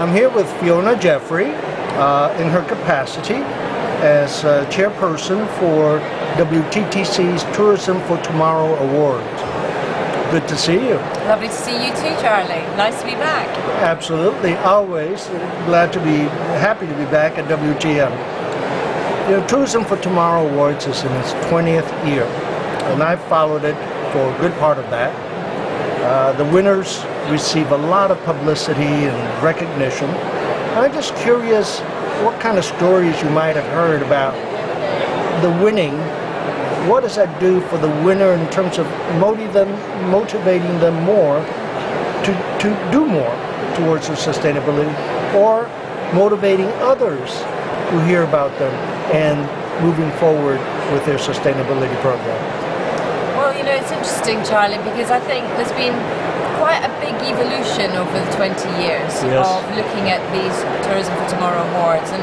I'm here with Fiona Jeffrey in her capacity as chairperson for WTTC's Tourism for Tomorrow Awards. Good to see you. Lovely to see you too, Charlie. Nice to be back. Absolutely, always. Happy to be back at WTM. You know, Tourism for Tomorrow Awards is in its 20th year, and I've followed it for a good part of that. The winners receive a lot of publicity and recognition. I'm just curious what kind of stories you might have heard about the winning. What does that do for the winner in terms of motivating them more to do more towards their sustainability, or motivating others who hear about them and moving forward with their sustainability program? Well, you know, it's interesting, Charlie, because I think there's been quite a big evolution over the 20 years of looking at these Tourism for Tomorrow Awards. And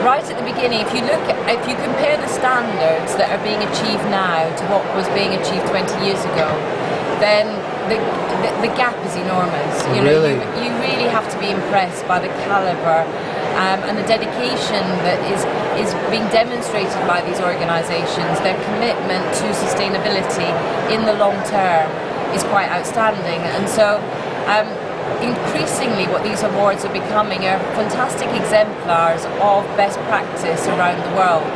right at the beginning, if you compare the standards that are being achieved now to what was being achieved 20 years ago, then the gap is enormous. You know, you really have to be impressed by the caliber and the dedication that is being demonstrated by these organisations. Their commitment to sustainability in the long term is quite outstanding, and so increasingly what these awards are becoming are fantastic exemplars of best practice around the world.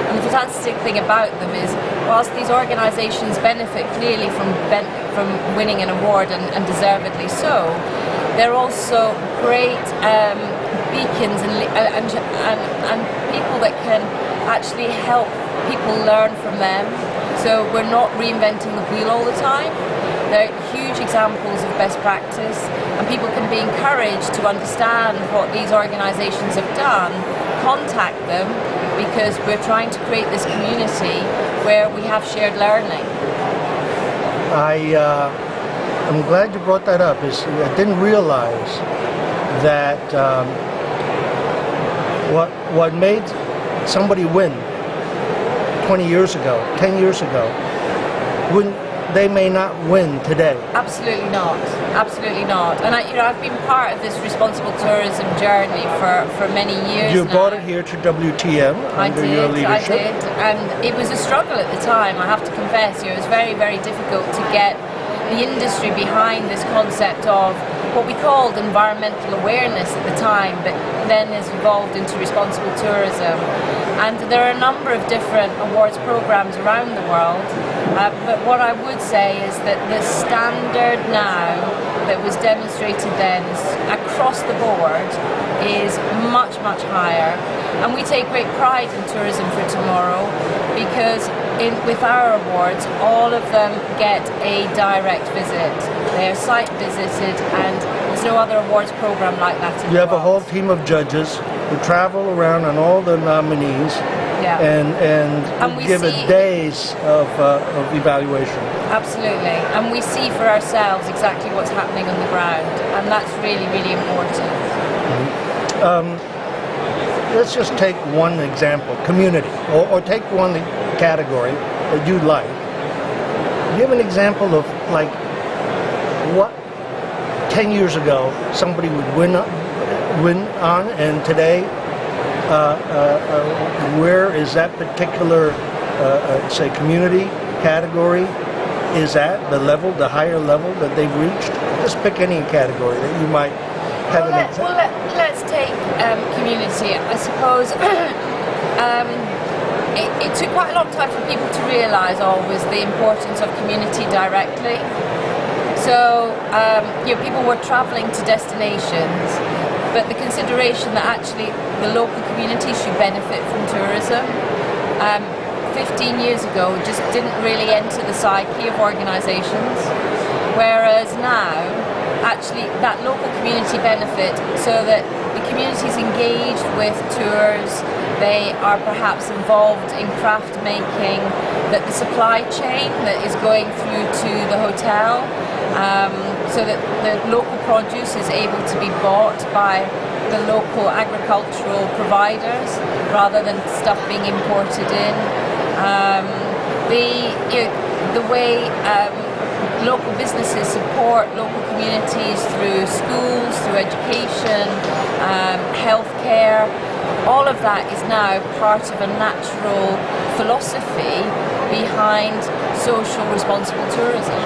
And the fantastic thing about them is, whilst these organisations benefit clearly from winning an award, and deservedly so, they're also great beacons and people that can actually help people learn from them. So we're not reinventing the wheel all the time. They're huge examples of best practice, and people can be encouraged to understand what these organisations have done, contact them, because we're trying to create this community where we have shared learning. I'm glad you brought that up. I didn't realize that what made somebody win 20 years ago, 10 years ago, they may not win today. Absolutely not. Absolutely not. And I've been part of this responsible tourism journey for many years. You brought it here to WTM under your leadership. I did, and it was a struggle at the time, I have to confess. It was very, very difficult to get the industry behind this concept of what we called environmental awareness at the time, but then has evolved into responsible tourism. And there are a number of different awards programs around the world, but what I would say is that the standard now that was demonstrated then across the board is much, much higher. And we take great pride in Tourism for Tomorrow, because with our awards, all of them get a direct visit. They are site visited, and there's no other awards program like that in the world. You have a whole team of judges who travel around on all the nominees and give it days of evaluation. Absolutely, and we see for ourselves exactly what's happening on the ground, and that's really, really important. Let's just take one example, community, or take one category that you like. Give an example of like what 10 years ago somebody would win on, and today where is that particular say community category is at the level, the higher level that they've reached? Just pick any category that you might have an example. Let's take community. I suppose it took quite a long time for people to realise always the importance of community directly. So people were travelling to destinations, but the consideration that actually the local community should benefit from tourism 15 years ago just didn't really enter the psyche of organisations, whereas now actually that local community benefit, so that the community is engaged with tours, they are perhaps involved in craft making, that the supply chain that is going through to the hotel, so that the local produce is able to be bought by the local agricultural providers rather than stuff being imported in. The way local businesses support local communities through schools, through education, healthcare. All of that is now part of a natural philosophy behind social responsible tourism.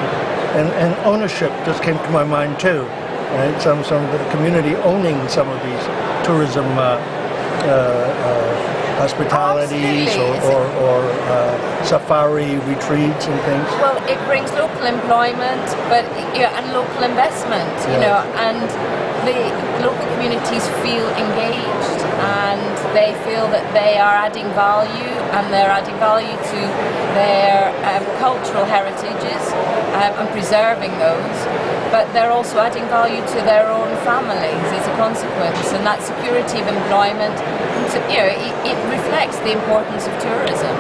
And ownership just came to my mind too. Right? Some of the community owning some of these tourism hospitalities or safari retreats and things. Well, it brings local employment, but and local investment, and the local communities feel engaged and they feel that they are adding value, and they're adding value to their cultural heritages and preserving those. But they're also adding value to their own families as a consequence, and that security of employment, it reflects the importance of tourism.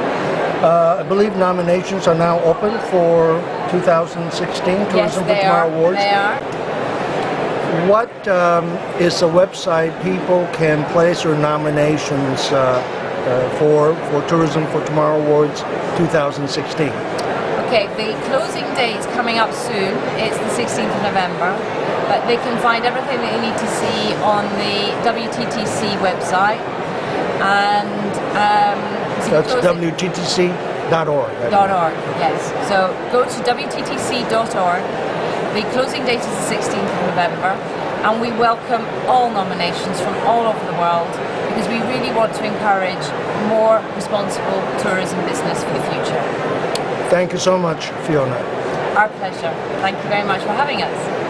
I believe nominations are now open for 2016 Tourism for Tomorrow Awards. They are. What is a website people can place their nominations for Tourism for Tomorrow Awards 2016? Okay, the closing date is coming up soon. It's the 16th of November, but they can find everything that they need to see on the WTTC website. And that's WTTC.org. .org, yes. So go to WTTC.org. The closing date is the 16th of November, and we welcome all nominations from all over the world because we really want to encourage more responsible tourism business for the future. Thank you so much, Fiona. Our pleasure. Thank you very much for having us.